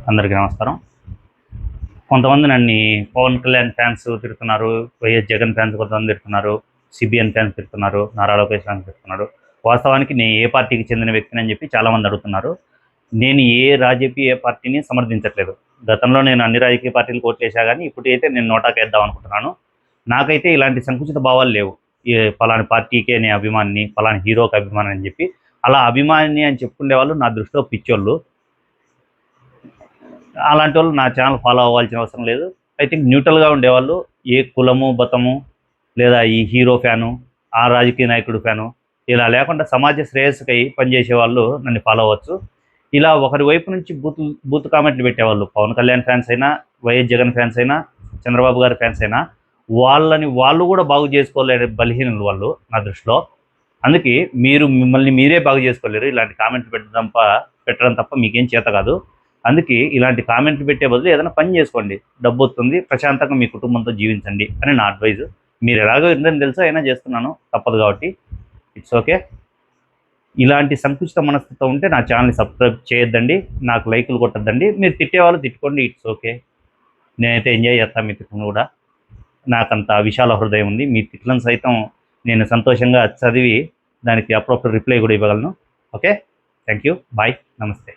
అందరికీ నమస్కారం. కొంతమంది నన్ను పవన్ కళ్యాణ్ ఫ్యాన్స్ తిడుతున్నారు, వైఎస్ జగన్ ఫ్యాన్స్ కొంతమంది తిడుతున్నారు, సిబిఎన్ ఫ్యాన్స్ తిడుతున్నారు, నారా లోకేష్ ఫ్యాన్స్ తిడుతున్నారు. వాస్తవానికి నేను ఏ పార్టీకి చెందిన వ్యక్తిని అని చెప్పి చాలామంది అడుగుతున్నారు. నేను ఏ రాజకీయ పార్టీని సమర్థించట్లేదు. గతంలో నేను అన్ని రాజకీయ పార్టీలకు ఓట్లేసా, కానీ ఇప్పుడైతే నేను నోటాకేద్దాం అనుకుంటున్నాను. నాకైతే ఇలాంటి సంకుచిత భావాలు లేవు. పలాని పార్టీకే నేను అభిమానిని, పలాని హీరోకి అభిమాని అని చెప్పి అలా అభిమాని అని చెప్పుకునే వాళ్ళు నా దృష్టిలో పిచ్చోళ్ళు. అలాంటి వాళ్ళు నా ఛానల్ ఫాలో అవ్వాల్సిన అవసరం లేదు. ఐ థింక్ న్యూట్రల్గా ఉండేవాళ్ళు, ఏ కులము బతము లేదా ఈ హీరో ఫ్యాను, ఆ రాజకీయ నాయకుడు ఫ్యాను ఇలా లేకుండా సమాజ శ్రేయస్సుకై పనిచేసే వాళ్ళు నన్ను ఫాలో అవ్వచ్చు. ఇలా ఒకరి వైపు నుంచి బూత్ కామెంట్లు పెట్టేవాళ్ళు, పవన్ కళ్యాణ్ ఫ్యాన్స్ అయినా, వైఎస్ జగన్ ఫ్యాన్స్ అయినా, చంద్రబాబు గారి ఫ్యాన్స్ అయినా, వాళ్ళు కూడా బాగు చేసుకోలేని బలహీనులు వాళ్ళు నా దృష్టిలో. అందుకే మిమ్మల్ని మీరే బాగు చేసుకోలేరు ఇలాంటి కామెంట్లు పెట్టడం తప్ప మీకేం చేత కాదు. అందుకే ఇలాంటి కామెంట్లు పెట్టే బదులు ఏదైనా పని చేసుకోండి, డబ్బు వస్తుంది, ప్రశాంతంగా మీ కుటుంబంతో జీవించండి అని నా అడ్వైజ్. మీరు ఎలాగో ఉందని తెలుసా, అయినా చేస్తున్నాను, తప్పదు కాబట్టి ఇట్స్ ఓకే. ఇలాంటి సంకుచిత మనస్తత్వం ఉంటే నా ఛానల్ని సబ్స్క్రైబ్ చేయొద్దండి, నాకు లైకులు కొట్టద్దండి. మీరు తిట్టేవాళ్ళు తిట్టుకోండి, ఇట్స్ ఓకే. నేనైతే ఎంజాయ్ చేస్తాను మీ తిట్టును కూడా. నాకంత విశాల హృదయం ఉంది. మీ తిట్లను సైతం నేను సంతోషంగా చదివి దానికి అప్రోప్రియట్ రిప్లై కూడా ఇవ్వగలను. ఓకే, థ్యాంక్ యూ, బాయ్, నమస్తే.